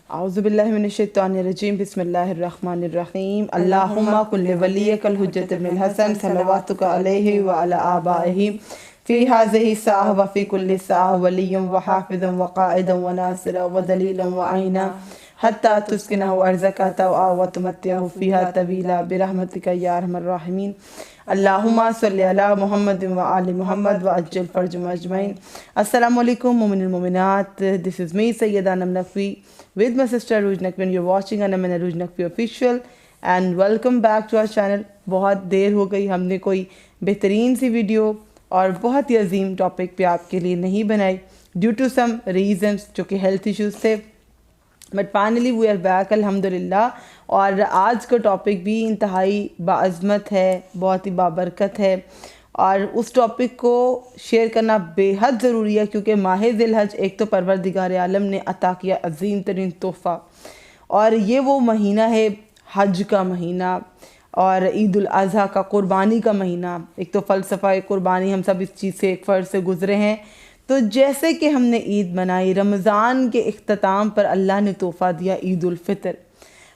اعوذ باللہ من الشیطان الرجیم بسم اللہ الرحمن الرحیم اللہم کل ولیک الحجۃ ابن الحسن صلواتک علیہ وعلی آبائہ فی ہذہ الساعہ وفی کل ساعہ ولی وحافظ وقائد وناصر ودلیل وعینا حتی تسکنہ ارضک طوعا وتمتعہ فیہا طویلا برحمتک یا ارحم الراحمین اللہم صلی علی محمد وآل محمد وعجل فرجہم اجمعین۔ السلام علیکم مومن المومنات، this is me سیدہ نم Naqvi with my sister Aruj Naqvi and you're watching Anam and Aruj Naqvi official and welcome back to our channel۔ بہت دیر ہو گئی، ہم نے کوئی بہترین سی ویڈیو اور بہت ہی عظیم ٹاپک پہ آپ کے لیے نہیں بنائی ڈیو ٹو سم ریزنس جو کہ ہیلتھ ایشوز تھے، but finally we are back الحمدللہ۔ اور آج کا ٹاپک بھی انتہائی باعظمت ہے، بہت ہی بابرکت ہے، اور اس ٹاپک کو شیئر کرنا بے حد ضروری ہے کیونکہ ماہ ذی الحج ایک تو پروردگار عالم نے عطا کیا عظیم ترین تحفہ، اور یہ وہ مہینہ ہے حج کا مہینہ اور عید الاضحیٰ کا، قربانی کا مہینہ۔ ایک تو فلسفہ قربانی، ہم سب اس چیز سے ایک فرض سے گزرے ہیں۔ تو جیسے کہ ہم نے عید منائی، رمضان کے اختتام پر اللہ نے تحفہ دیا عید الفطر،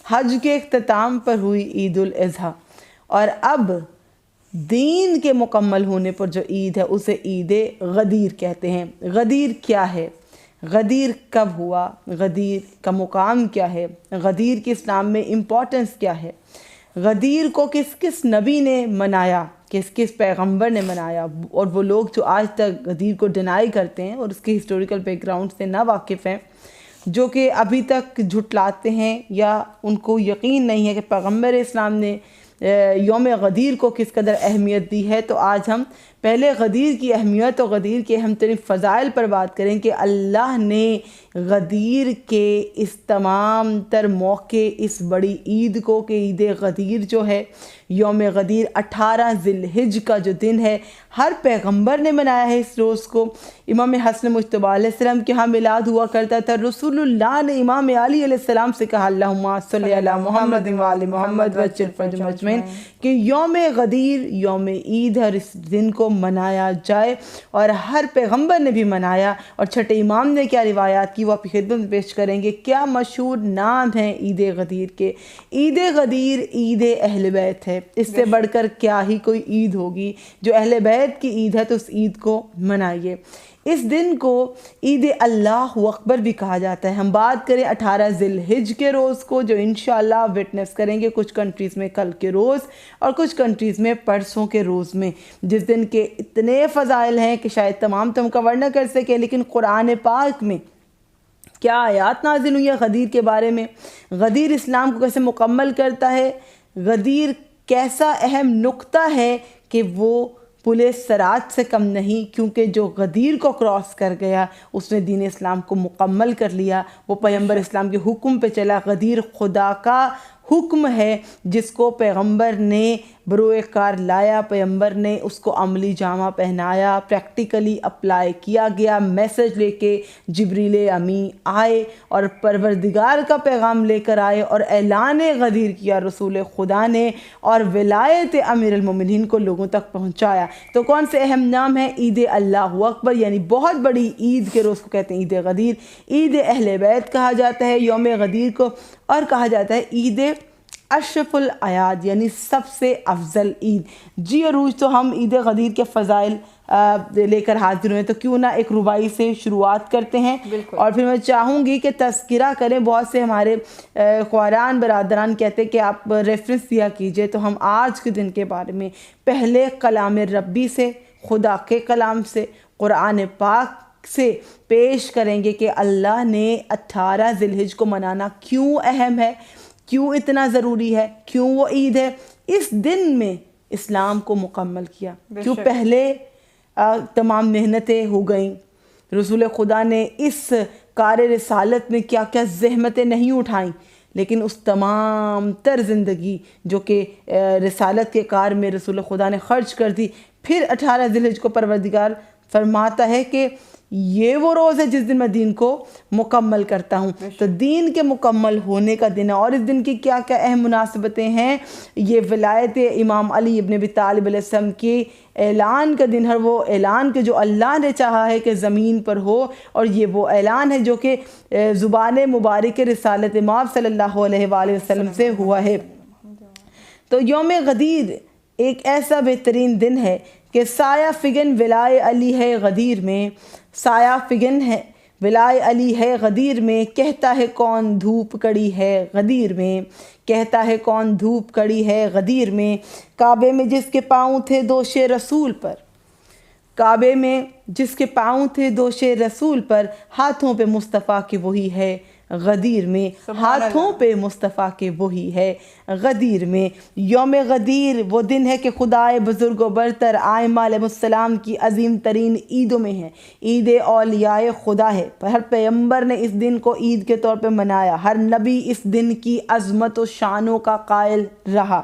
حج کے اختتام پر ہوئی عید الاضحیٰ، اور اب دین کے مکمل ہونے پر جو عید ہے اسے عید غدیر کہتے ہیں۔ غدیر کیا ہے؟ غدیر کب ہوا؟ غدیر کا مقام کیا ہے؟ غدیر کے اسلام میں امپورٹنس کیا ہے؟ غدیر کو کس کس نبی نے منایا، کس کس پیغمبر نے منایا؟ اور وہ لوگ جو آج تک غدیر کو ڈینائی کرتے ہیں اور اس کے ہسٹوریکل بیک گراؤنڈ سے نا واقف ہیں، جو کہ ابھی تک جھٹلاتے ہیں یا ان کو یقین نہیں ہے کہ پیغمبر اسلام نے یوم غدیر کو کس قدر اہمیت دی ہے، تو آج ہم پہلے غدیر کی اہمیت اور غدیر کے اہم ترین فضائل پر بات کریں کہ اللہ نے غدیر کے اس تمام تر موقع، اس بڑی عید کو کہ عید غدیر جو ہے، یوم غدیر 18 ذی الحج کا جو دن ہے، ہر پیغمبر نے منایا ہے اس روز کو۔ امام حسن مجتبی علیہ السلام کے ہاں میلاد ہوا کرتا تھا، رسول اللہ نے امام علی علیہ السلام سے کہا اللہم صلی علی محمد وآل محمد وعجل فرجہم اجمعین کہ یوم غدیر یوم عید ہے اور اس دن کو منایا جائے، اور ہر پیغمبر نے بھی منایا۔ اور چھٹے امام نے کیا روایات کی وہ آپ کی خدمت میں پیش کریں گے۔ کیا مشہور نام ہیں عید غدیر کے؟ عید غدیر عید اہل بیت ہے، اس سے بڑھ کر کیا ہی کوئی عید ہوگی؟ جو اہل بیت کی عید ہے تو اس عید کو منائیے۔ اس دن کو عید اللہ اکبر بھی کہا جاتا ہے۔ ہم بات کریں 18 ذی الحج کے روز کو، جو انشاءاللہ وٹنس کریں گے کچھ کنٹریز میں کل کے روز اور کچھ کنٹریز میں پرسوں کے روز میں، جس دن کے اتنے فضائل ہیں کہ شاید تمام تو ہم کور نہ کر سکے، لیکن قرآن پاک میں کیا آیات نازل ہوئی ہیں غدیر کے بارے میں، غدیر اسلام کو کیسے مکمل کرتا ہے، غدیر کیسا اہم نقطہ ہے کہ وہ پل صراط سے کم نہیں، کیونکہ جو غدیر کو کراس کر گیا اس نے دین اسلام کو مکمل کر لیا، وہ پیغمبر اسلام کے حکم پہ چلا۔ غدیر خدا کا حکم ہے جس کو پیغمبر نے بروئے کار لایا، پیغمبر نے اس کو عملی جامہ پہنایا، پریکٹیکلی اپلائی کیا گیا، میسج لے کے جبریل امی آئے اور پروردگار کا پیغام لے کر آئے اور اعلان غدیر کیا رسول خدا نے، اور ولایت امیر المومنین کو لوگوں تک پہنچایا۔ تو کون سے اہم نام ہیں؟ عید اللہ اکبر، یعنی بہت بڑی عید کے روز کو کہتے ہیں عید غدیر، عید اہل بیت کہا جاتا ہے یوم غدیر کو، اور کہا جاتا ہے عید اشرف الاعیاد، یعنی سب سے افضل عید۔ جی عروج، تو ہم عید غدیر کے فضائل لے کر حاضر ہوئے، تو کیوں نہ ایک رباعی سے شروعات کرتے ہیں، اور پھر میں چاہوں گی کہ تذکرہ کریں۔ بہت سے ہمارے خواران برادران کہتے کہ آپ ریفرنس دیا کیجئے، تو ہم آج کے دن کے بارے میں پہلے کلام ربی سے، خدا کے کلام سے، قرآن پاک سے پیش کریں گے کہ اللہ نے 18 ذی الحج کو منانا کیوں اہم ہے، کیوں اتنا ضروری ہے، کیوں وہ عید ہے، اس دن میں اسلام کو مکمل کیا، کیوں پہلے تمام محنتیں ہو گئیں، رسول خدا نے اس کار رسالت میں کیا کیا زحمتیں نہیں اٹھائیں، لیکن اس تمام تر زندگی جو کہ رسالت کے کار میں رسول خدا نے خرچ کر دی، پھر 18 ذی الحج کو پروردگار فرماتا ہے کہ یہ وہ روز ہے جس دن میں دین کو مکمل کرتا ہوں. تو دین کے مکمل ہونے کا دن ہے. اور اس دن کی کیا کیا اہم مناسبتیں ہیں. یہ ولایت امام علی ابن ابی طالب علیہ السلام کی اعلان کا دن ہے. وہ اعلان کہ جو اللہ نے چاہا ہے کہ زمین پر ہو, اور یہ وہ اعلان ہے جو کہ زبان مبارک رسالت مآب صلی اللہ علیہ وآلہ وسلم سے ہوا ہے. تو یوم غدیر ایک ایسا بہترین دن ہے کہ سایہ فگن ولائے علی ہے غدیر میں, سایہ فگن ہے ولائے علی ہے غدیر میں, کہتا ہے کون دھوپ کڑی ہے غدیر میں, کہتا ہے کون دھوپ کڑی ہے غدیر میں. کعبے میں جس کے پاؤں تھے دوش رسول پر, کعبے میں جس کے پاؤں تھے دوش رسول پر, ہاتھوں پہ مصطفیٰ کے وہی ہے غدیر میں, ہاتھوں پہ مصطفیٰ کے وہی ہے غدیر میں. یوم غدیر وہ دن ہے کہ خدائے بزرگ و برتر آئمہ علیہ السلام کی عظیم ترین عیدوں میں ہے. عید اولیاء خدا ہے. ہر پیغمبر نے اس دن کو عید کے طور پہ منایا. ہر نبی اس دن کی عظمت و شانوں کا قائل رہا.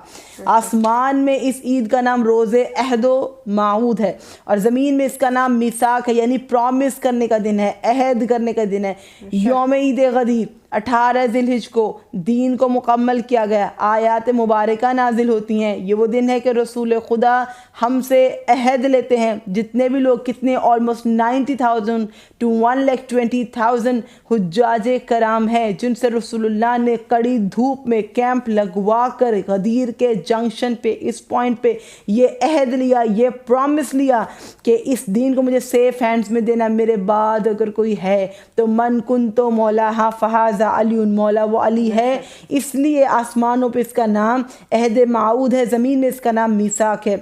آسمان میں اس عید کا نام روز عہد و موعود ہے, اور زمین میں اس کا نام میثاق ہے, یعنی پرومس کرنے کا دن ہے, عہد کرنے کا دن ہے. یوم عید غدیر 18 ذی الحجہ کو دین کو مکمل کیا گیا. آیات مبارکہ نازل ہوتی ہیں. یہ وہ دن ہے کہ رسول خدا ہم سے عہد لیتے ہیں. جتنے بھی لوگ, کتنے, آلموسٹ 90,000 to 1,20,000 حجاج کرام ہیں جن سے رسول اللہ نے کڑی دھوپ میں کیمپ لگوا کر غدیر کے جنکشن پہ, اس پوائنٹ پہ یہ عہد لیا, یہ پرومس لیا کہ اس دین کو مجھے سیف ہینڈز میں دینا. میرے بعد اگر کوئی ہے تو من کن تو مولا ہاں فہذا علی, مولا وہ علی ہے. اس لیے آسمانوں پہ اس کا نام عہد موعود ہے, زمین میں اس کا نام میثاق ہے.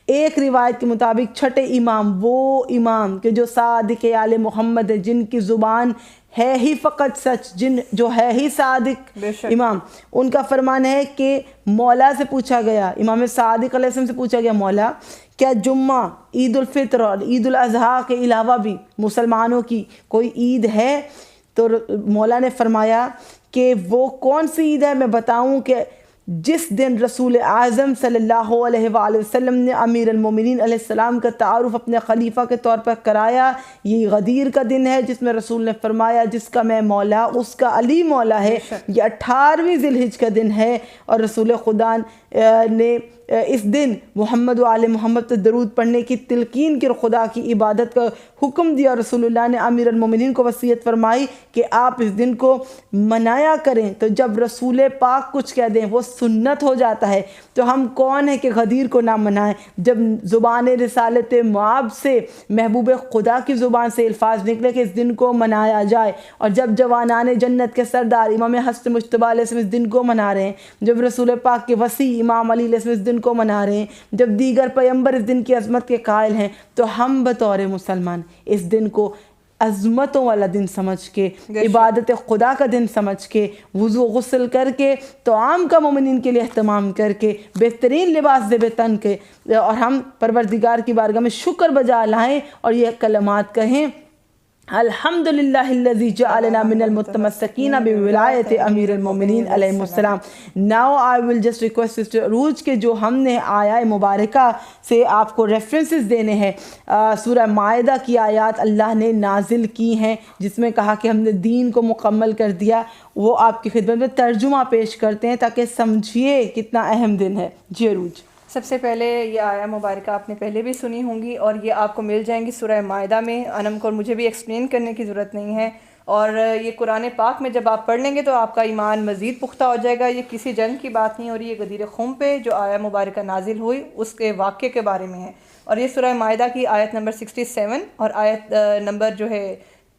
ایک روایت کے مطابق چھٹے امام, وہ امام کہ جو صادق آل محمد ہے, جن کی زبان ہے ہی فقط سچ, جو ہے ہی صادق امام, ان کا فرمان ہے کہ مولا سے پوچھا گیا, امام صادق علیہ السلام سے پوچھا گیا, مولا کیا جمعہ, عید الفطر اور عید الاضحیٰ کے علاوہ بھی مسلمانوں کی کوئی عید ہے؟ تو مولا نے فرمایا کہ وہ کون سی عید ہے, میں بتاؤں کہ جس دن رسول اعظم صلی اللہ علیہ وآلہ وسلم نے امیر المومنین علیہ السلام کا تعارف اپنے خلیفہ کے طور پر کرایا, یہ غدیر کا دن ہے جس میں رسول نے فرمایا جس کا میں مولا اس کا علی مولا ہے. یہ 18ویں ذی الحجہ کا دن ہے, اور رسول خدا نے اس دن محمد و آل محمد پر درود پڑھنے کی تلقین کی اور خدا کی عبادت کا حکم دیا. رسول اللہ نے امیر المومنین کو وصیت فرمائی کہ آپ اس دن کو منایا کریں. تو جب رسول پاک کچھ کہہ دیں وہ سنت ہو جاتا ہے, تو ہم کون ہیں کہ غدیر کو نہ منائیں. جب زبان رسالت مآب سے, محبوب خدا کی زبان سے الفاظ نکلے کہ اس دن کو منایا جائے, اور جب جوانان جنت کے سردار امام حسن مجتبیٰ علیہ السلام اس دن کو منا رہے ہیں, جب رسول پاک کے وسیع امام علی علیہ السلام اس دن کو منا رہے ہیں, جب دیگر پیغمبر اس دن کی عظمت کے قائل ہیں, تو ہم بطور مسلمان اس دن کو عظمتوں والا دن سمجھ کے, عبادت خدا کا دن سمجھ کے, وضو غسل کر کے, طعام کا مومنین کے لیے اہتمام کر کے, بہترین لباس زیب تن کے, اور ہم پروردگار کی بارگاہ میں شکر بجا لائیں اور یہ کلمات کہیں, الحمدللہ الذی جعلنا من المتمسکین بولایت امیر المومنین علیہ السلام. Now I will just request Sister عروج کہ جو ہم نے آیہ مبارکہ سے آپ کو ریفرنسز دینے ہیں, سورہ مائدہ کی آیات اللہ نے نازل کی ہیں جس میں کہا کہ ہم نے دین کو مکمل کر دیا, وہ آپ کی خدمت میں ترجمہ پیش کرتے ہیں تاکہ سمجھیے کتنا اہم دن ہے. جی عروج. سب سے پہلے یہ آیہ مبارکہ آپ نے پہلے بھی سنی ہوں گی, اور یہ آپ کو مل جائیں گی سورہ مائدہ میں. انم کو مجھے بھی ایکسپلین کرنے کی ضرورت نہیں ہے, اور یہ قرآن پاک میں جب آپ پڑھ لیں گے تو آپ کا ایمان مزید پختہ ہو جائے گا. یہ کسی جنگ کی بات نہیں ہو رہی, یہ غدیر خم پہ جو آیہ مبارکہ نازل ہوئی اس کے واقعے کے بارے میں ہے. اور یہ سورہ مائدہ کی آیت نمبر 67 اور آیت نمبر جو ہے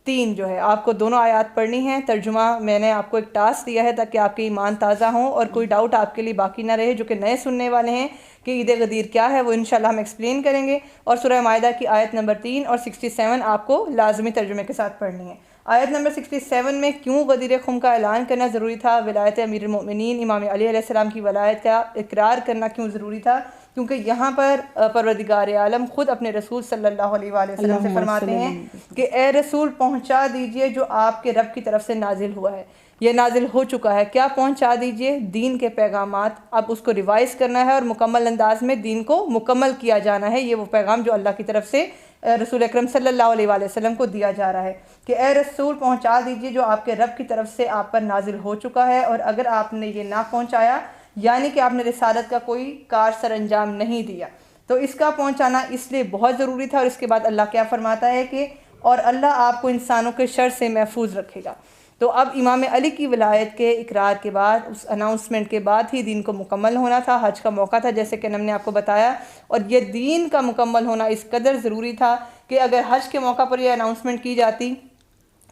3 جو ہے, آپ کو دونوں آیات پڑھنی ہیں. ترجمہ میں نے آپ کو ایک ٹاسک دیا ہے تاکہ آپ کے ایمان تازہ ہوں اور کوئی ڈاؤٹ آپ کے لیے باقی نہ رہے. جو کہ نئے سننے والے ہیں کہ عید غدیر کیا ہے, وہ انشاءاللہ ہم ایکسپلین کریں گے. اور سورہ مائدہ کی آیت نمبر 3 اور 67 آپ کو لازمی ترجمے کے ساتھ پڑھنی ہے. آیت نمبر 67 میں کیوں غدیر خم کا اعلان کرنا ضروری تھا, ولایت امیر المؤمنین امام علی علیہ السلام کی ولایت کا اقرار کرنا کیوں ضروری تھا, کیونکہ یہاں پر پروردگار عالم خود اپنے رسول صلی اللہ علیہ وآلہ وسلم سے فرماتے ہیں کہ اے رسول پہنچا دیجئے جو آپ کے رب کی طرف سے نازل ہوا ہے. یہ نازل ہو چکا ہے, کیا پہنچا دیجئے؟ دین کے پیغامات. اب اس کو ریوائز کرنا ہے اور مکمل انداز میں دین کو مکمل کیا جانا ہے. یہ وہ پیغام جو اللہ کی طرف سے رسول اکرم صلی اللہ علیہ وآلہ وسلم کو دیا جا رہا ہے کہ اے رسول پہنچا دیجیے جو آپ کے رب کی طرف سے آپ پر نازل ہو چکا ہے، اور اگر آپ نے یہ نہ پہنچایا یعنی کہ آپ نے رسالت کا کوئی کار سر انجام نہیں دیا، تو اس کا پہنچانا اس لیے بہت ضروری تھا۔ اور اس کے بعد اللہ کیا فرماتا ہے کہ اور اللہ آپ کو انسانوں کے شر سے محفوظ رکھے گا۔ تو اب امام علی کی ولایت کے اقرار کے بعد، اس اناؤنسمنٹ کے بعد ہی دین کو مکمل ہونا تھا، حج کا موقع تھا جیسے کہ ہم نے آپ کو بتایا، اور یہ دین کا مکمل ہونا اس قدر ضروری تھا کہ اگر حج کے موقع پر یہ اناؤنسمنٹ کی جاتی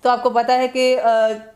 تو آپ کو پتہ ہے کہ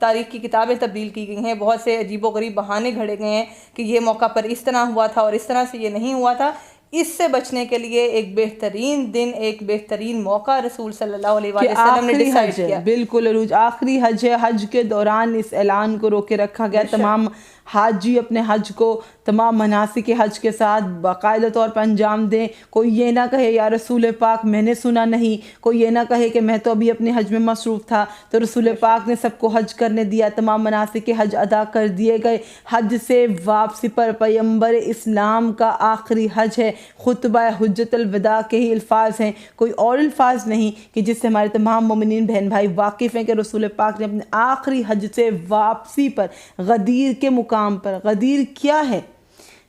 تاریخ کی کتابیں تبدیل کی گئی ہیں، بہت سے عجیب و غریب بہانے گھڑے گئے ہیں کہ یہ موقع پر اس طرح ہوا تھا اور اس طرح سے یہ نہیں ہوا تھا۔ اس سے بچنے کے لیے ایک بہترین دن، ایک بہترین موقع رسول صلی اللہ علیہ وآلہ وسلم نے ڈیسائیڈ کیا۔ بالکل عروج، آخری حج ہے، حج کے دوران اس اعلان کو روکے رکھا گیا، تمام حاجی اپنے حج کو تمام مناسک حج کے ساتھ باقاعدہ طور پر انجام دیں۔ کوئی یہ نہ کہے یا رسول پاک میں نے سنا نہیں، کوئی یہ نہ کہے کہ میں تو ابھی اپنے حج میں مصروف تھا۔ تو رسول پاک نے سب کو حج کرنے دیا، تمام مناسک حج ادا کر دیے گئے۔ حج سے واپسی پر پیغمبر اسلام کا آخری حج ہے، خطبہ حجت الوداع کے ہی الفاظ ہیں، کوئی اور الفاظ نہیں کہ جس سے ہمارے تمام مومنین بہن بھائی واقف ہیں کہ رسول پاک نے اپنے آخری حج سے واپسی پر غدیر کے مقام پر، غدیر کیا ہے؟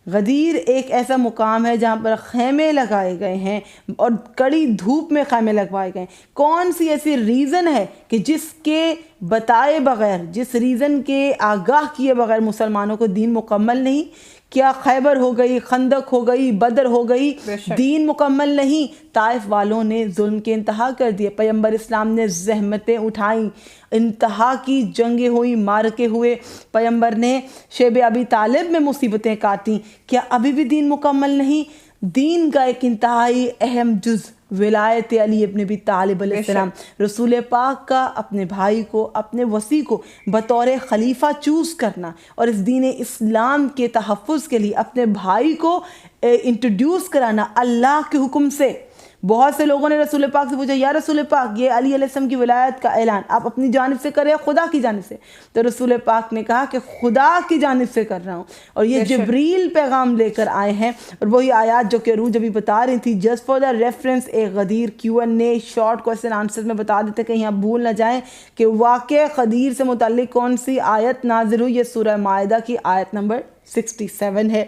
غدیر ایک ایسا مقام ہے جہاں پر خیمے لگائے گئے ہیں اور کڑی دھوپ میں خیمے لگوائے گئے ہیں۔ کون سی ایسی ریزن ہے کہ جس کے بتائے بغیر، جس ریزن کے آگاہ کیے بغیر مسلمانوں کو دین مکمل نہیں؟ کیا خیبر ہو گئی، خندق ہو گئی، بدر ہو گئی، دین مکمل نہیں؟ طائف والوں نے ظلم کے انتہا کر دیے، پیغمبر اسلام نے زحمتیں اٹھائیں، انتہا کی جنگیں ہوئی، مارکے ہوئے، پیغمبر نے شیب ابی طالب میں مصیبتیں کاٹیں۔ کیا ابھی بھی دین مکمل نہیں؟ دین کا ایک انتہائی اہم جز ولایت علی ابن ابی طالب علیہ السلام، رسول پاک کا اپنے بھائی کو، اپنے وصی کو بطور خلیفہ چوز کرنا اور اس دین اسلام کے تحفظ کے لیے اپنے بھائی کو انٹروڈیوس کرانا اللہ کے حکم سے۔ بہت سے لوگوں نے رسول پاک سے پوچھا یا رسول پاک یہ علی علیہ السلام کی ولایت کا اعلان آپ اپنی جانب سے کریں یا خدا کی جانب سے؟ تو رسول پاک نے کہا کہ خدا کی جانب سے کر رہا ہوں، اور یہ جبریل پیغام لے کر آئے ہیں، اور وہی آیات جو کہ عروج ابھی بتا رہی تھی، جسٹ فار دا ریفرنس ایک غدیر Q&A شارٹ کوسچن آنسر میں بتا دیتے کہیں آپ بھول نہ جائیں کہ واقع غدیر سے متعلق کون سی آیت نازل ہوئی۔ یہ سورہ مائدہ کی آیت نمبر 67 ہے۔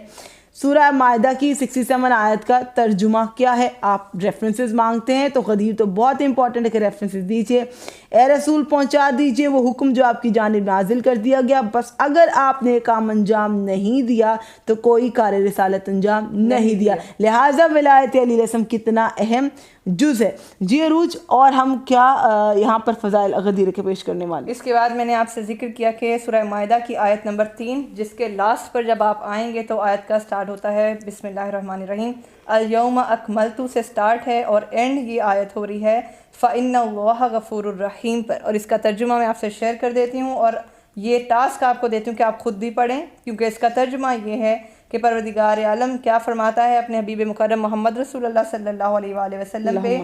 سورہ مائدہ کی 67 آیت کا ترجمہ کیا ہے؟ آپ ریفرنسز مانگتے ہیں تو غدیر تو بہت امپورٹنٹ ہے کہ ریفرنسز دیجئے۔ اے رسول پہنچا دیجئے وہ حکم جو آپ کی جانب نازل کر دیا گیا، بس اگر آپ نے کام انجام نہیں دیا تو کوئی کار رسالت انجام نہیں دیا۔ لہٰذا ولایت علی علیہ السلام کتنا اہم جز ہے۔ جی عروج، اور ہم کیا یہاں پر فضائل غدیر کے پیش کرنے والے؟ اس کے بعد میں نے آپ سے ذکر کیا کہ سورہ مائدہ کی آیت نمبر 3 جس کے لاسٹ پر جب آپ آئیں گے تو آیت کا سٹارٹ ہوتا ہے بسم اللہ الرحمن الرحیم، الیوم اکملت سے سٹارٹ ہے اور اینڈ یہ آیت ہو رہی ہے فَإِنَّ اللَّهَ غَفُورٌ الرحیم پر، اور اس کا ترجمہ میں آپ سے شیئر کر دیتی ہوں اور یہ ٹاسک آپ کو دیتی ہوں کہ آپ خود بھی پڑھیں، کیونکہ اس کا ترجمہ یہ ہے کہ پروردگار عالم کیا فرماتا ہے اپنے حبیب مکرم محمد رسول اللہ صلی اللہ علیہ وآلہ وسلم پہ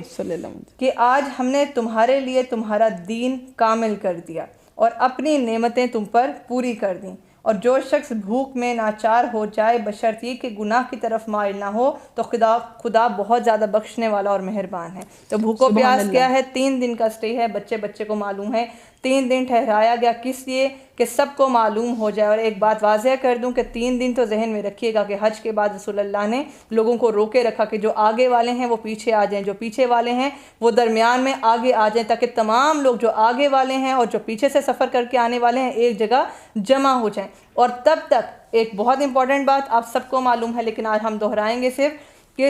کہ آج ہم نے تمہارے لیے تمہارا دین کامل کر دیا اور اپنی نعمتیں تم پر پوری کر دیں، اور جو شخص بھوک میں ناچار ہو جائے بشرط یہ کہ گناہ کی طرف مائل نہ ہو تو خدا بہت زیادہ بخشنے والا اور مہربان ہے۔ تو بھوک و پیاس کیا ہے؟ 3 دن کا سٹے ہے، بچے کو معلوم ہے 3 دن ٹھہرایا گیا، کس لیے؟ کہ سب کو معلوم ہو جائے۔ اور ایک بات واضح کر دوں کہ 3 دن تو ذہن میں رکھیے گا کہ حج کے بعد رسول اللہ نے لوگوں کو روکے رکھا کہ جو آگے والے ہیں وہ پیچھے آ جائیں، جو پیچھے والے ہیں وہ درمیان میں آگے آ جائیں، تاکہ تمام لوگ جو آگے والے ہیں اور جو پیچھے سے سفر کر کے آنے والے ہیں ایک جگہ جمع ہو جائیں۔ اور تب تک ایک بہت امپورٹنٹ بات آپ سب کو معلوم ہے لیکن آج ہم دہرائیں گے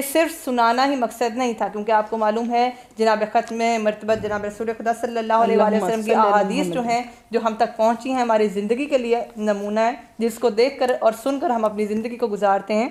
صرف سنانا ہی مقصد نہیں تھا، کیونکہ آپ کو معلوم ہے جناب ختم مرتبت جناب رسول خدا صلی اللہ علیہ وآلہ وسلم کی احادیث جو ہیں جو ہم تک پہنچی ہیں ہماری زندگی کے لیے نمونہ ہے، جس کو دیکھ کر اور سن کر ہم اپنی زندگی کو گزارتے ہیں۔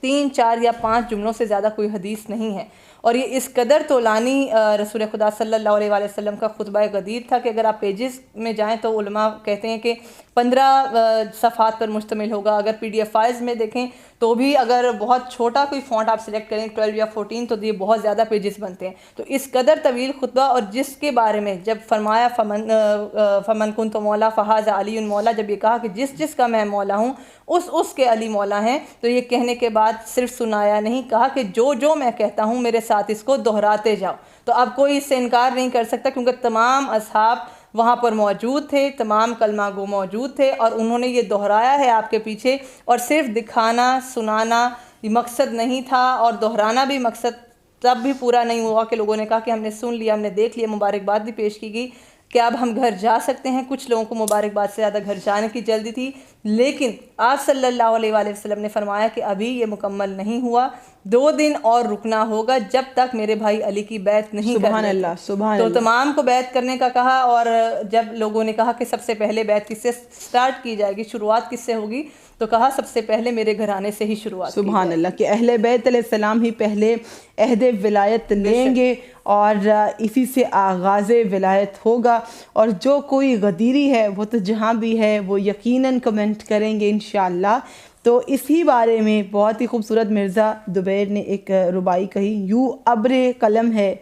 3، 4 یا 5 جملوں سے زیادہ کوئی حدیث نہیں ہے، اور یہ اس قدر طولانی رسول خدا صلی اللہ علیہ وآلہ وسلم کا خطبہ غدیر تھا کہ اگر آپ پیجز میں جائیں تو علماء کہتے ہیں کہ 15 صفحات پر مشتمل ہوگا، اگر PDF فائلز میں دیکھیں تو بھی اگر بہت چھوٹا کوئی فونٹ آپ سلیکٹ کریں 12 یا 14 تو یہ بہت زیادہ پیجز بنتے ہیں۔ تو اس قدر طویل خطبہ، اور جس کے بارے میں جب فرمایا فمن کنت مولا فہذا علی مولا، جب یہ کہا کہ جس کا میں مولا ہوں اس کے علی مولا ہیں، تو یہ کہنے کے بعد صرف سنایا نہیں، کہا کہ جو میں کہتا ہوں میرے ساتھ اس کو دہراتے جاؤ. تو اب کوئی اس سے انکار نہیں کر سکتا کیونکہ تمام اصحاب وہاں پر موجود تھے, تمام کلمہ گو موجود تھے, اور انہوں نے یہ دہرایا ہے آپ کے پیچھے. اور صرف دکھانا سنانا مقصد نہیں تھا, اور دہرانا بھی مقصد تب بھی پورا نہیں ہوا کہ لوگوں نے کہا کہ ہم نے سن لیا, ہم نے دیکھ لیا, مبارکباد بھی پیش کی گئی کہ اب ہم گھر جا سکتے ہیں. کچھ لوگوں کو مبارکباد سے زیادہ گھر جانے کی جلدی تھی, لیکن آپ صلی اللہ علیہ وآلہ وسلم نے فرمایا کہ ابھی یہ مکمل نہیں ہوا, 2 دن اور رکنا ہوگا جب تک میرے بھائی علی کی بیعت نہیں کر سبحان اللہ, سبحان تو اللہ. تمام کو بیعت کرنے کا کہا. اور جب لوگوں نے کہا کہ سب سے پہلے بیعت کس سے سٹارٹ کی جائے گی, شروعات کس سے ہوگی, تو کہا سب سے پہلے میرے گھرانے سے ہی شروعات کی سبحان جائے. اللہ, کہ اہل بیت علیہ السلام ہی پہلے عہد ولایت لیں گے اور اسی سے آغاز ولایت ہوگا. اور جو کوئی غدیری ہے وہ تو جہاں بھی ہے وہ یقیناً کمنٹ کریں گے انشاءاللہ. تو اسی بارے میں بہت ہی خوبصورت مرزا دبیر نے ایک ربائی کہی, یوں ابر قلم ہے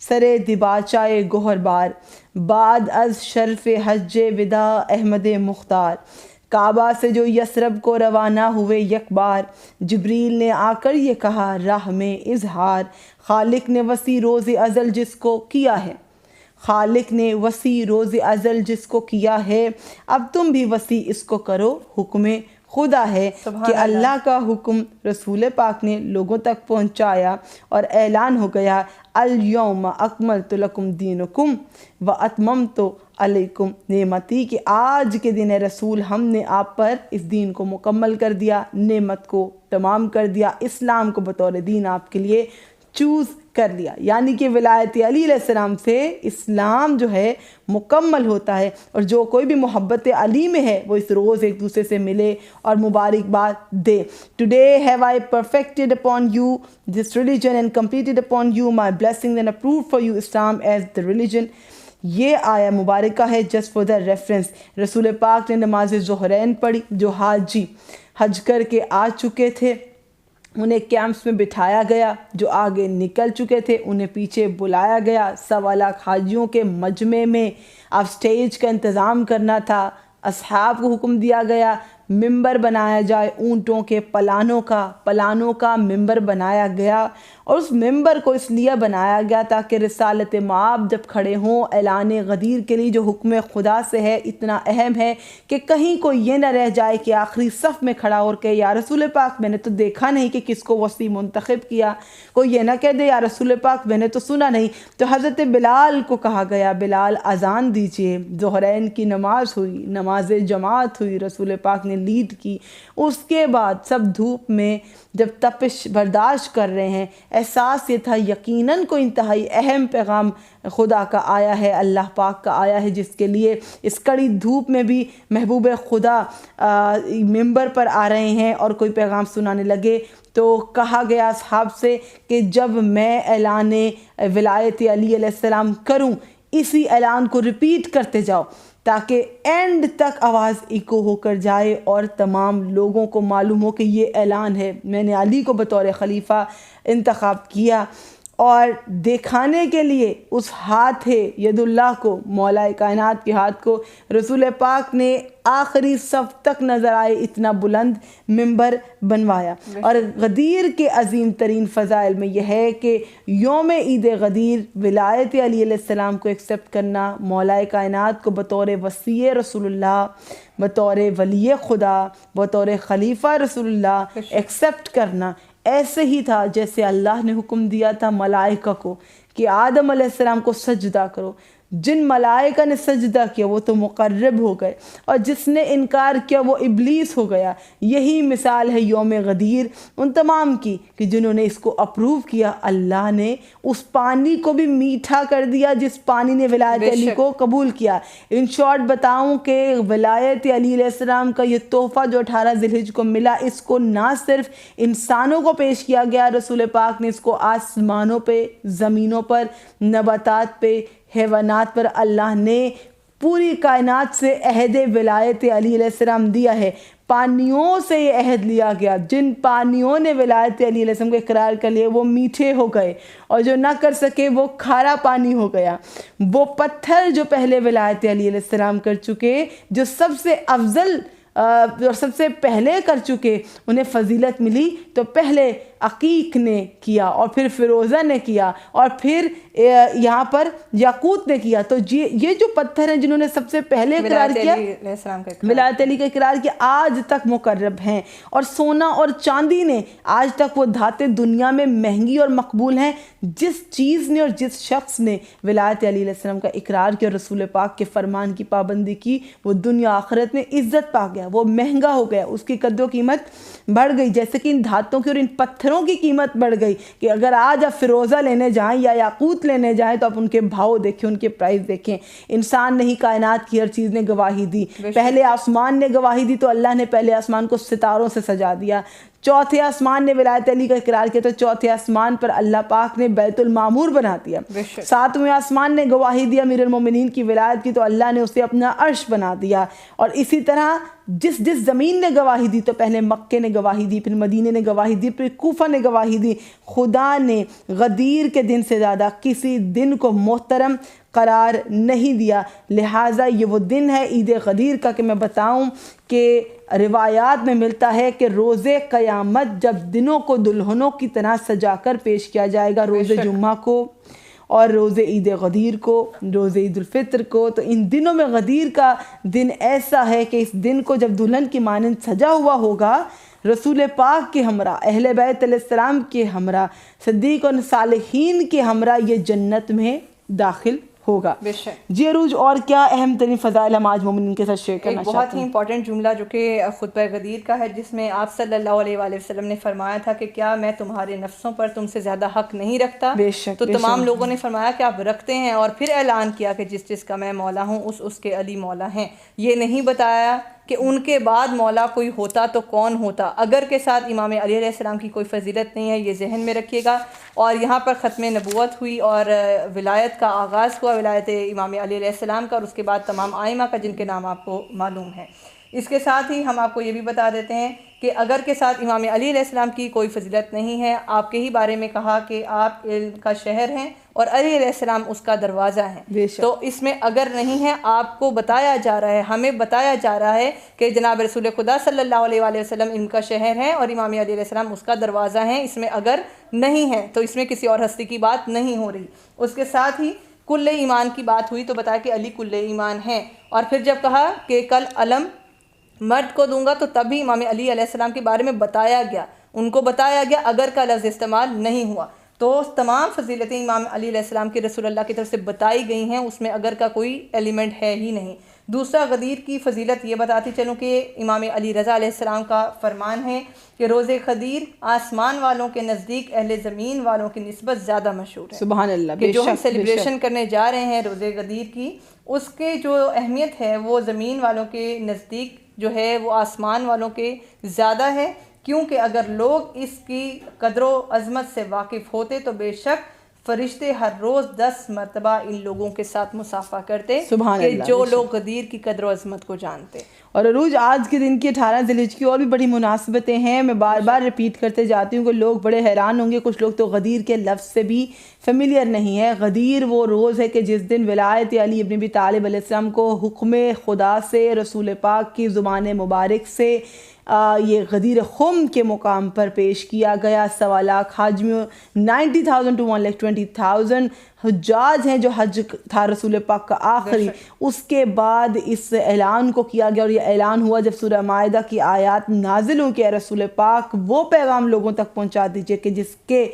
سر دباچائے گوہر بار, بعد از شرف حج ودا احمد مختار, کعبہ سے جو یثرب کو روانہ ہوئے یک بار, جبریل نے آ کر یہ کہا راہ میں اظہار, خالق نے وسیع روز ازل جس کو کیا ہے, خالق نے وسیع روز ازل جس کو کیا ہے, اب تم بھی وسیع اس کو کرو, حکم خدا ہے. کہ اللہ کا حکم رسول پاک نے لوگوں تک پہنچایا اور اعلان ہو گیا الیوم اکملت لکم دینکم واتممت علیکم نعمتی, کہ آج کے دن رسول ہم نے آپ پر اس دین کو مکمل کر دیا, نعمت کو تمام کر دیا, اسلام کو بطور دین آپ کے لیے چوز کر لیا. یعنی کہ ولایت علی علیہ السلام سے اسلام جو ہے مکمل ہوتا ہے. اور جو کوئی بھی محبت علی میں ہے وہ اس روز ایک دوسرے سے ملے اور مبارکباد دے. Today have I perfected upon you this religion and completed upon you my blessings and approved for you Islam as the religion. یہ آیا مبارکہ ہے جسٹ فار دا ریفرنس. رسول پاک نے نماز ظہرین پڑھی, جو حاجی حج کر کے آ چکے تھے انہیں کیمپس میں بٹھایا گیا, جو آگے نکل چکے تھے انہیں پیچھے بلایا گیا. 1.25 لاکھ حاجیوں کے مجمع میں اب سٹیج کا انتظام کرنا تھا. اصحاب کو حکم دیا گیا ممبر بنایا جائے, اونٹوں کے پلانوں کا ممبر بنایا گیا. اور اس ممبر کو اس لیے بنایا گیا تاکہ رسالت مآب جب کھڑے ہوں اعلان غدیر کے لیے, جو حکم خدا سے ہے, اتنا اہم ہے کہ کہیں کوئی یہ نہ رہ جائے کہ آخری صف میں کھڑا اور کہ یا رسول پاک میں نے تو دیکھا نہیں کہ کس کو وسیع منتخب کیا, کوئی یہ نہ کہہ دے یا رسول پاک میں نے تو سنا نہیں. تو حضرت بلال کو کہا گیا بلال اذان دیجئے. ظہرین کی نماز ہوئی, نماز جماعت ہوئی, رسول پاک نے لیڈ کی. اس کے بعد سب دھوپ میں جب تپش برداشت کر رہے ہیں, احساس یہ تھا یقیناً کوئی انتہائی اہم پیغام خدا کا آیا ہے, اللہ پاک کا آیا ہے, جس کے لیے اس کڑی دھوپ میں بھی محبوب خدا ممبر پر آ رہے ہیں اور کوئی پیغام سنانے لگے. تو کہا گیا اصحاب سے کہ جب میں اعلان ولایت علی علیہ السلام کروں اسی اعلان کو ریپیٹ کرتے جاؤ تاکہ اینڈ تک آواز ایکو ہو کر جائے اور تمام لوگوں کو معلوم ہو کہ یہ اعلان ہے, میں نے علی کو بطور خلیفہ انتخاب کیا. اور دکھانے کے لیے اس ہاتھ ید اللہ کو, مولا کائنات کے ہاتھ کو, رسول پاک نے آخری صف تک نظر آئے اتنا بلند ممبر بنوایا. اور غدیر کے عظیم ترین فضائل میں یہ ہے کہ یوم عید غدیر ولایت علی علیہ السلام کو ایکسیپٹ کرنا, مولا کائنات کو بطور وصی رسول اللہ, بطور ولی خدا, بطور خلیفہ رسول اللہ ایکسیپٹ کرنا, ایسے ہی تھا جیسے اللہ نے حکم دیا تھا ملائکہ کو کہ آدم علیہ السلام کو سجدہ کرو. جن ملائکہ نے سجدہ کیا وہ تو مقرب ہو گئے, اور جس نے انکار کیا وہ ابلیس ہو گیا. یہی مثال ہے یوم غدیر ان تمام کی کہ جنہوں نے اس کو اپروو کیا. اللہ نے اس پانی کو بھی میٹھا کر دیا جس پانی نے ولایت علی کو قبول کیا. ان شارٹ بتاؤں کہ ولایت علی علیہ السلام کا یہ تحفہ جو 18 ذی الحجہ کو ملا, اس کو نہ صرف انسانوں کو پیش کیا گیا, رسول پاک نے اس کو آسمانوں پہ, زمینوں پر, نباتات پہ, حیوانات پر اللہ نے پوری کائنات سے عہد ولایت علی علیہ السلام دیا ہے. پانیوں سے یہ عہد لیا گیا, جن پانیوں نے ولایت علی علیہ السلام کو اقرار کر لیا وہ میٹھے ہو گئے, اور جو نہ کر سکے وہ کھارا پانی ہو گیا. وہ پتھر جو پہلے ولایت علی علیہ السلام کر چکے, جو سب سے افضل اور سب سے پہلے کر چکے انہیں فضیلت ملی، تو پہلے عقیق نے کیا اور پھر فیروزہ نے کیا اور پھر یہاں پر یاقوت نے کیا. تو یہ جو پتھر ہیں جنہوں نے سب سے پہلے اقرار کیا، ولایت علی کا اقرار کیا، آج تک مقرب ہیں. اور سونا اور چاندی نے آج تک وہ دھاتیں دنیا میں مہنگی اور مقبول ہیں. جس چیز نے اور جس شخص نے ولایت علی علیہ السلام کا اقرار کیا، رسول پاک کے فرمان کی پابندی کی، وہ دنیا آخرت میں عزت پا گیا، وہ مہنگا ہو گیا، اس کی قدر و قیمت بڑھ گئی. جیسے کہ ان دھاتوں کی اور ان پتھروں کی قیمت بڑھ گئی کہ اگر آج آپ فیروزہ لینے جائیں یا یاقوت لینے جائیں تو آپ ان کے بھاؤ دیکھیں، ان کے پرائز دیکھیں. انسان نہیں، کائنات کی ہر چیز نے گواہی دی. پہلے آسمان نے گواہی دی تو اللہ نے پہلے آسمان کو ستاروں سے سجا دیا. چوتھے آسمان نے ولایت علی کا اقرار کیا تو چوتھے آسمان پر اللہ پاک نے بیت المعمور بنا دیا. ساتویں آسمان نے گواہی دی امیر المومنین کی ولایت کی تو اللہ نے اسے اپنا عرش بنا دیا. اور اسی طرح جس زمین نے گواہی دی تو پہلے مکے نے گواہی دی، پھر مدینے نے گواہی دی، پھر کوفہ نے گواہی دی. خدا نے غدیر کے دن سے زیادہ کسی دن کو محترم قرار نہیں دیا. لہٰذا یہ وہ دن ہے عید غدیر کا کہ میں بتاؤں کہ روایات میں ملتا ہے کہ روز قیامت جب دنوں کو دلہنوں کی طرح سجا کر پیش کیا جائے گا، روز جمعہ کو اور روز عید غدیر کو، روز عید الفطر کو، تو ان دنوں میں غدیر کا دن ایسا ہے کہ اس دن کو جب دلہن کی مانند سجا ہوا ہوگا، رسول پاک کے ہمراہ، اہل بیت علیہ السلام کے ہمراہ، صدیق اور صالحین کے ہمراہ یہ جنت میں داخل ہوگا. جی عروج، اور کیا اہم ترین فضائل ہم آج مومنین کے ساتھ شیئر کرنا چاہتے ہیں؟ بہت ہی امپورٹنٹ جملہ جو کہ خطبہ غدیر کا ہے، جس میں آپ صلی اللہ علیہ وآلہ وسلم نے فرمایا تھا کہ کیا میں تمہارے نفسوں پر تم سے زیادہ حق نہیں رکھتا؟ تو تمام لوگوں نے فرمایا کہ آپ رکھتے ہیں، اور پھر اعلان کیا کہ جس کا میں مولا ہوں اس کے علی مولا ہیں. یہ نہیں بتایا کہ ان کے بعد مولا کوئی ہوتا تو کون ہوتا. اگر کے ساتھ امام علی علیہ السلام کی کوئی فضیلت نہیں ہے، یہ ذہن میں رکھیے گا. اور یہاں پر ختم نبوت ہوئی اور ولایت کا آغاز ہوا، ولایت امام علی علیہ السلام کا، اور اس کے بعد تمام آئمہ کا جن کے نام آپ کو معلوم ہے. اس کے ساتھ ہی ہم آپ کو یہ بھی بتا دیتے ہیں کہ اگر کے ساتھ امام علی علیہ السلام کی کوئی فضیلت نہیں ہے، آپ کے ہی بارے میں کہا کہ آپ علم کا شہر ہیں اور علی علیہ السلام اس کا دروازہ ہے، تو اس میں اگر نہیں ہے، آپ کو بتایا جا رہا ہے، ہمیں بتایا جا رہا ہے کہ جناب رسول خدا صلی اللہ علیہ وآلہ وسلم علم کا شہر ہے اور امام علی علیہ السلام اس کا دروازہ ہیں. اس میں اگر نہیں ہے تو اس میں کسی اور ہستی کی بات نہیں ہو رہی. اس کے ساتھ ہی کل ایمان کی بات ہوئی تو بتایا کہ علی کل ایمان ہے. اور پھر جب کہا کہ کل علم مرد کو دوں گا تو تب بھی امام علی علیہ السلام کے بارے میں بتایا گیا، ان کو بتایا گیا، اگر کا لفظ استعمال نہیں ہوا. تو تمام فضیلتیں امام علی علیہ السلام کے رسول اللہ کی طرف سے بتائی گئی ہیں، اس میں اگر کا کوئی ایلیمنٹ ہے ہی نہیں. دوسرا غدیر کی فضیلت یہ بتاتی چلوں کہ امام علی رضا علیہ السلام کا فرمان ہے کہ روز غدیر آسمان والوں کے نزدیک اہل زمین والوں کی نسبت زیادہ مشہور ہے. سبحان اللہ. کہ جو ہم سیلیبریشن کرنے جا رہے ہیں روز غدیر کی، اس کے جو اہمیت ہے وہ زمین والوں کے نزدیک جو ہے وہ آسمان والوں کے زیادہ ہے. کیونکہ اگر لوگ اس کی قدر و عظمت سے واقف ہوتے تو بے شک فرشتے ہر روز 10 مرتبہ ان لوگوں کے ساتھ مصافحہ کرتے کہ جو لوگ غدیر کی قدر و عظمت کو جانتے. اور عروج، آج کے دن کی 18 ذی الحجہ کی اور بھی بڑی مناسبتیں ہیں. میں بار بار ریپیٹ کرتے جاتی ہوں کہ لوگ بڑے حیران ہوں گے، کچھ لوگ تو غدیر کے لفظ سے بھی فیملیئر نہیں ہے. غدیر وہ روز ہے کہ جس دن ولایت علی ابن ابی طالب علیہ السلام کو حکم خدا سے، رسول پاک کی زبان مبارک سے یہ غدیر خم کے مقام پر پیش کیا گیا. 1.25 لاکھ حاجیوں، 90,000 to 1,20,000 حجاج ہیں جو حج تھا رسول پاک کا آخری. اس کے بعد اس اعلان کو کیا گیا اور یہ اعلان ہوا جب سورہ مائدہ کی آیات نازل ہوں کہ رسول پاک وہ پیغام لوگوں تک پہنچا دیجئے کہ جس کے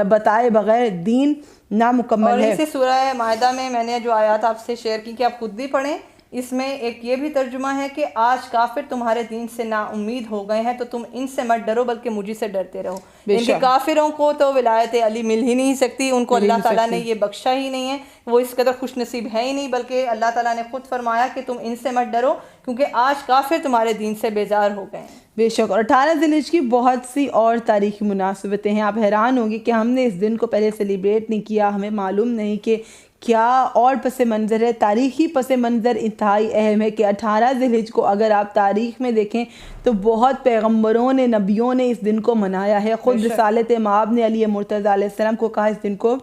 بتائے بغیر دین نامکمل ہے. اور اسی سورہ مائدہ میں میں نے جو آیات آپ سے شیئر کی کہ آپ خود بھی پڑھیں، اس میں ایک یہ بھی ترجمہ ہے کہ آج کافر تمہارے دین سے نا امید ہو گئے ہیں تو تم ان سے مت ڈرو بلکہ مجھے سے ڈرتے رہو. ان کے کافروں کو تو ولایت علی مل ہی نہیں سکتی، ان کو اللہ تعالیٰ نے یہ بخشا ہی نہیں ہے، وہ اس قدر خوش نصیب ہے ہی نہیں، بلکہ اللہ تعالیٰ نے خود فرمایا کہ تم ان سے مت ڈرو کیونکہ آج کافر تمہارے دین سے بیزار ہو گئے ہیں. بے شک. اور 18 ذی الحجہ کی بہت سی اور تاریخی مناسبتیں ہیں. آپ حیران ہوں گے کہ ہم نے اس دن کو پہلے سیلیبریٹ نہیں کیا، ہمیں معلوم نہیں کہ کیا اور پس منظر ہے. تاریخی پس منظر انتہائی اہم ہے کہ 18 ذی الحجہ کو اگر آپ تاریخ میں دیکھیں تو بہت پیغمبروں نے، نبیوں نے اس دن کو منایا ہے. خود رسالت مآب نے علی مرتضیٰ علیہ السلام کو کہا اس دن کو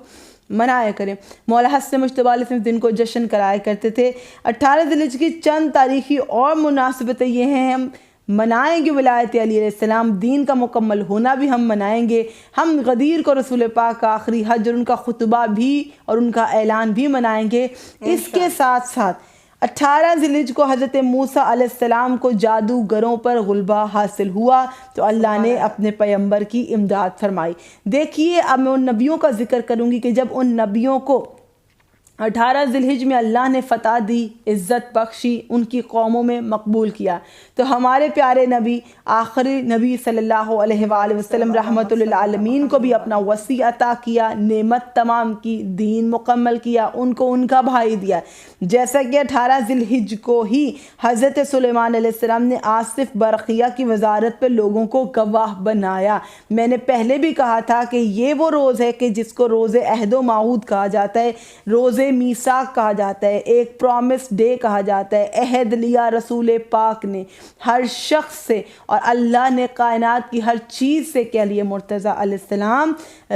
منایا کریں۔ مولا حسن مجتبیٰ علیہ السلام دن کو جشن کرایا کرتے تھے۔ 18 ذی الحجہ کی چند تاریخی اور مناسبتیں یہ ہیں، ہم منائیں گے ولایت علی علیہ السلام، دین کا مکمل ہونا بھی ہم منائیں گے، ہم غدیر کو رسول پاک کا آخری حج اور ان کا خطبہ بھی اور ان کا اعلان بھی منائیں گے۔ اس کے ساتھ ساتھ 18 ذی الحجہ کو حضرت موسیٰ علیہ السلام کو جادوگروں پر غلبہ حاصل ہوا تو اللہ نے اپنے پیغمبر کی امداد فرمائی۔ دیکھیے اب میں ان نبیوں کا ذکر کروں گی کہ جب ان نبیوں کو 18 ذی الحجہ میں اللہ نے فتح دی، عزت بخشی، ان کی قوموں میں مقبول کیا، تو ہمارے پیارے نبی آخری نبی صلی اللہ علیہ وآلہ وسلم رحمت للعالمین کو بھی اپنا وصی عطا کیا، نعمت تمام کی، دین مکمل کیا، ان کو ان کا بھائی دیا۔ جیسا کہ 18 ذی الحجہ کو ہی حضرت سلیمان علیہ السلام نے آصف برقیہ کی وزارت پہ لوگوں کو گواہ بنایا۔ میں نے پہلے بھی کہا تھا کہ یہ وہ روز ہے کہ جس کو روز عہد و موعود کہا جاتا ہے، روز میثاق کہا جاتا ہے، ایک پرومس ڈے کہا جاتا ہے۔ عہد لیا رسول پاک نے ہر شخص سے اور اللہ نے کائنات کی ہر چیز سے کہ علی مرتضیٰ علیہ السلام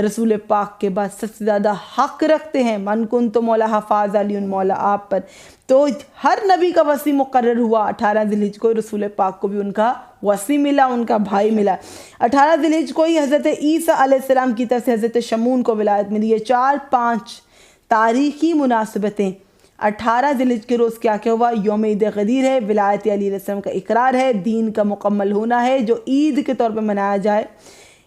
رسول پاک کے بعد سب سے زیادہ حق رکھتے ہیں، من کن تو مولا حفاظ علی مولا آپ پر۔ تو ہر نبی کا وصی مقرر ہوا، 18 ذی الحجہ کو رسول پاک کو بھی ان کا وصی ملا، ان کا بھائی ملا۔ 18 ذی الحجہ کو ہی حضرت عیسیٰ علیہ السلام کی طرف سے حضرت شمون کو ولایت ملی ہے۔ 4-5 تاریخی مناسبتیں 18 ذی الحجہ کے روز کیا ہوا؟ یوم عید غدیر ہے، ولایت علی علیہ السلام کا اقرار ہے، دین کا مکمل ہونا ہے جو عید کے طور پر منایا جائے۔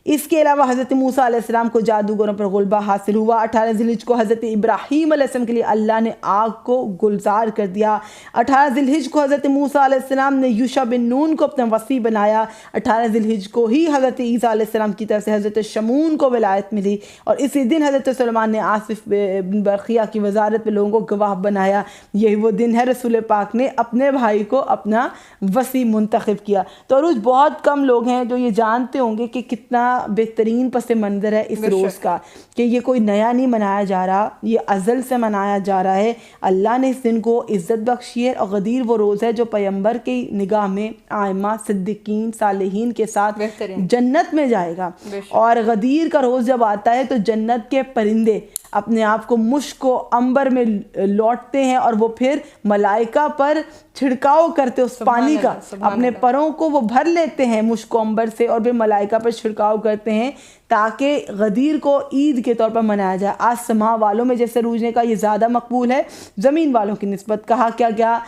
اس کے علاوہ حضرت موسیٰ علیہ السلام کو جادوگروں پر غلبہ حاصل ہوا۔ 18 ذی الحجہ کو حضرت ابراہیم علیہ السلام کے لیے اللہ نے آگ کو گلزار کر دیا۔ 18 ذی الحجہ کو حضرت موسیٰ علیہ السلام نے یوشع بن نون کو اپنا وصی بنایا۔ 18 ذی الحجہ کو ہی حضرت عیسیٰ علیہ السلام کی طرف سے حضرت شمون کو ولایت ملی، اور اسی دن حضرت سلیمان نے آصف بن برقیہ کی وزارت پہ لوگوں کو گواہ بنایا۔ یہی وہ دن ہے رسول پاک نے اپنے بھائی کو اپنا وصی منتخب کیا۔ تو عروج بہت کم لوگ ہیں جو یہ جانتے ہوں گے کہ کتنا بہترین پس منظر ہے اس روز کا، کہ یہ کوئی نیا نہیں منایا جا رہا، یہ ازل سے منایا جا رہا ہے۔ اللہ نے اس دن کو عزت بخشی ہے، اور غدیر وہ روز ہے جو پیغمبر کی نگاہ میں ائمہ، صدیقین، صالحین کے ساتھ جنت میں جائے گا۔ اور غدیر کا روز جب آتا ہے تو جنت کے پرندے اپنے آپ کو مشک و عنبر میں لوٹتے ہیں، اور وہ پھر ملائکہ پر چھڑکاؤ کرتے اس پانی کا، اپنے پروں کو وہ بھر لیتے ہیں مشک و عنبر سے، اور پھر ملائکہ پر چھڑکاؤ کرتے ہیں تاکہ غدیر کو عید کے طور پر منایا جائے۔ آسماں والوں میں جیسے روزنے کا یہ زیادہ مقبول ہے زمین والوں کی نسبت۔ کہا کیا گیا،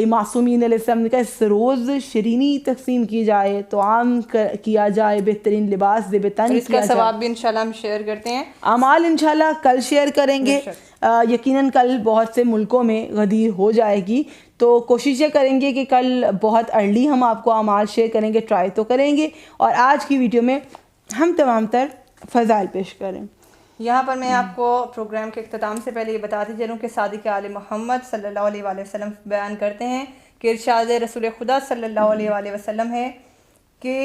معصومین علیہ السلام نے کہا اس روز شیرینی تقسیم کی جائے، تو عام کیا جائے، بہترین لباس زیب تن کیا جائے۔ اس کا ثواب بھی انشاءاللہ ہم شیئر کرتے ہیں، اعمال انشاءاللہ کل شیئر کریں گے۔ یقیناً کل بہت سے ملکوں میں غدیر ہو جائے گی، تو کوشش یہ کریں گے کہ کل بہت ارلی ہم آپ کو اعمال شیئر کریں گے، ٹرائی تو کریں گے، اور آج کی ویڈیو میں ہم تمام تر فضائل پیش کریں۔ یہاں پر میں آپ کو پروگرام کے اختتام سے پہلے یہ بتاتی چلوں کہ صادق آل محمد صلی اللہ علیہ وآلہ وسلم بیان کرتے ہیں کہ ارشاد رسول خدا صلی اللہ علیہ وآلہ وسلم ہے کہ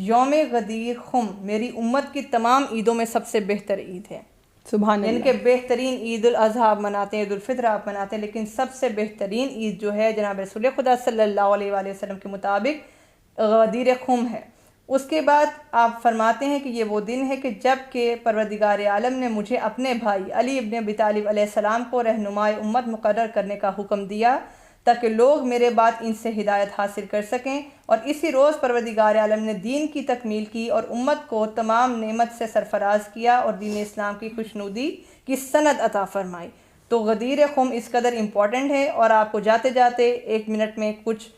یوم غدیر خم میری امت کی تمام عیدوں میں سب سے بہتر عید ہے۔ سبحان اللہ۔ ان کے بہترین عید الاضحیٰ آپ مناتے ہیں، عید الفطر آپ مناتے ہیں، لیکن سب سے بہترین عید جو ہے جناب رسول خدا صلی اللہ علیہ وآلہ وسلم کے مطابق غدیر خم ہے۔ اس کے بعد آپ فرماتے ہیں کہ یہ وہ دن ہے کہ جب کہ پروردگار عالم نے مجھے اپنے بھائی علی ابن ابی طالب علیہ السلام کو رہنمائے امت مقرر کرنے کا حکم دیا تاکہ لوگ میرے بعد ان سے ہدایت حاصل کر سکیں، اور اسی روز پروردگار عالم نے دین کی تکمیل کی اور امت کو تمام نعمت سے سرفراز کیا اور دین اسلام کی خوشنودی کی سند عطا فرمائی۔ تو غدیر خم اس قدر امپورٹنٹ ہے، اور آپ کو جاتے جاتے 1 منٹ میں کچھ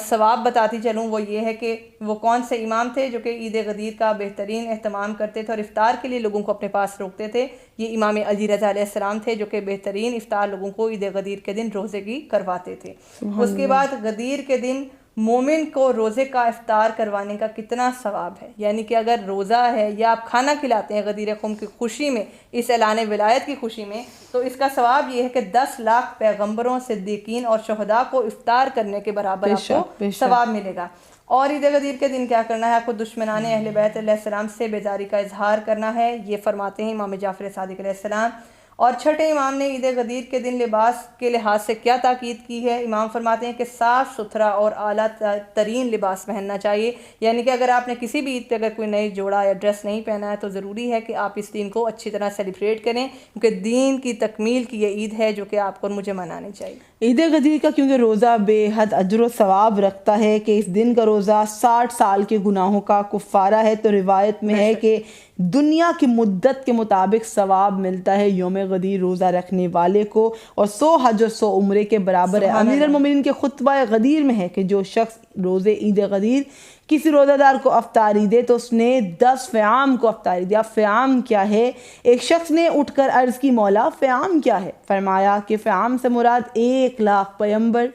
ثواب بتاتی چلوں، وہ یہ ہے کہ وہ کون سے امام تھے جو کہ عید غدیر کا بہترین اہتمام کرتے تھے اور افطار کے لیے لوگوں کو اپنے پاس روکتے تھے۔ یہ امام علی رضا علیہ السلام تھے جو کہ بہترین افطار لوگوں کو عید غدیر کے دن روزے کی کرواتے تھے۔ اس کے بعد غدیر کے دن مومن کو روزے کا افطار کروانے کا کتنا ثواب ہے، یعنی کہ اگر روزہ ہے یا آپ کھانا کھلاتے ہیں غدیر خم کی خوشی میں، اس اعلان ولایت کی خوشی میں، تو اس کا ثواب یہ ہے کہ 10 لاکھ پیغمبروں، صدیقین اور شہداء کو افطار کرنے کے برابر آپ کو ثواب ملے گا۔ اور عید غدیر کے دن کیا کرنا ہے؟ آپ کو دشمنان اہل بیت علیہ السلام سے بیزاری کا اظہار کرنا ہے، یہ فرماتے ہیں امام جعفر صادق علیہ السلام۔ اور چھٹے امام نے عید غدیر کے دن لباس کے لحاظ سے کیا تاکید کی ہے؟ امام فرماتے ہیں کہ صاف ستھرا اور اعلیٰ ترین لباس پہننا چاہیے، یعنی کہ اگر آپ نے کسی بھی عید پہ اگر کوئی نئی جوڑا یا ڈریس نہیں پہنا ہے تو ضروری ہے کہ آپ اس دن کو اچھی طرح سیلیبریٹ کریں، کیونکہ دین کی تکمیل کی یہ عید ہے جو کہ آپ کو اور مجھے منانی چاہیے۔ عید غدیر کا کیونکہ روزہ بے حد اجر و ثواب رکھتا ہے کہ اس دن کا روزہ 60 سال کے گناہوں کا کفارہ ہے، تو روایت میں ہے کہ دنیا کی مدت کے مطابق ثواب ملتا ہے یوم غدیر روزہ رکھنے والے کو، اور 100 حج اور 100 عمرے کے برابر ہے۔ امیر المومنین کے خطبہ غدیر میں ہے کہ جو شخص روزے عید غدیر کسی روزہ دار کو افطاری دے تو اس نے 10 فیام کو افطاری دیا۔ فیام کیا ہے؟ ایک شخص نے اٹھ کر عرض کی مولا فیام کیا ہے؟ فرمایا کہ فیام سے مراد 1,00,000 پیغمبر،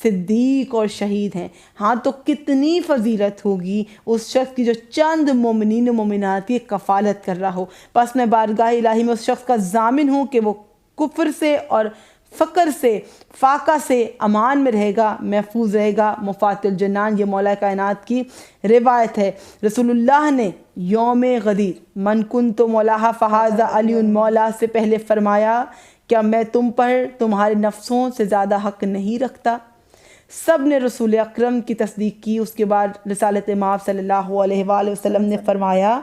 صدیق اور شہید ہیں۔ ہاں تو کتنی فضیلت ہوگی اس شخص کی جو چند مومنین و مومنات کی کفالت کر رہا ہو۔ بس میں بارگاہ الہی میں اس شخص کا ضامن ہوں کہ وہ کفر سے اور فقر سے، فاقہ سے امان میں رہے گا، محفوظ رہے گا۔ مفات الجنان یہ مولا کائنات کی روایت ہے۔ رسول اللہ نے یوم غدیر من کنت مولاہا فہذا علی مولا سے پہلے فرمایا کیا میں تم پر تمہارے نفسوں سے زیادہ حق نہیں رکھتا؟ سب نے رسول اکرم کی تصدیق کی۔ اس کے بعد رسالت مآب صلی اللہ علیہ وآلہ وسلم نے فرمایا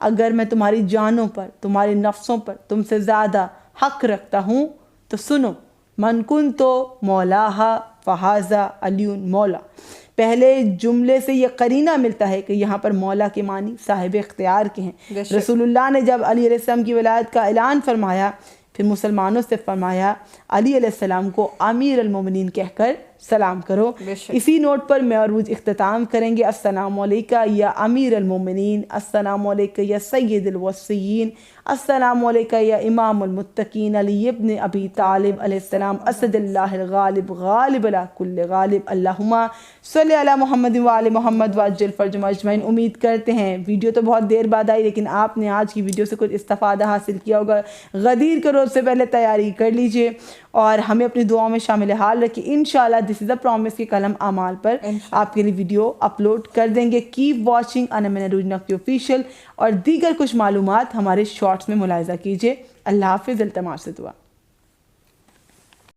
اگر میں تمہاری جانوں پر، تمہارے نفسوں پر تم سے زیادہ حق رکھتا ہوں تو سنو، من کنت مولاہا فہذا علی مولا۔ پہلے جملے سے یہ قرینہ ملتا ہے کہ یہاں پر مولا کے معنی صاحب اختیار کے ہیں۔ رسول اللہ نے جب علی علیہ السلام کی ولایت کا اعلان فرمایا پھر مسلمانوں سے فرمایا علی علیہ السلام کو امیر المومنین کہہ کر سلام کرو۔ اسی نوٹ پر میں عروج اختتام کریں گے۔ السلام علیکہ یا امیر المومنین، السلام علیکہ یا سید الوصیین، السلام علیکہ یا امام المتقین علی ابن ابی طالب علیہ السلام، اسد اللہ الغالب غالب علی کل غالب، اللہم صلی علی محمد وآل محمد وعجل فرجہم اجمعین۔ امید کرتے ہیں ویڈیو تو بہت دیر بعد آئی لیکن آپ نے آج کی ویڈیو سے کچھ استفادہ حاصل کیا ہوگا۔ غدیر کے روز سے پہلے تیاری کر لیجئے اور ہمیں اپنی دعاؤں میں شامل حال رکھیں۔ انشاءاللہ دس از اے پرومس کے قلم اعمال پر آپ کے لیے ویڈیو اپلوڈ کر دیں گے۔ کیپ واچنگ انا من عروج نقطی آفیشیل، اور دیگر کچھ معلومات ہمارے شارٹس میں ملاحظہ کیجئے۔ اللہ حافظ، التماس سے دعا۔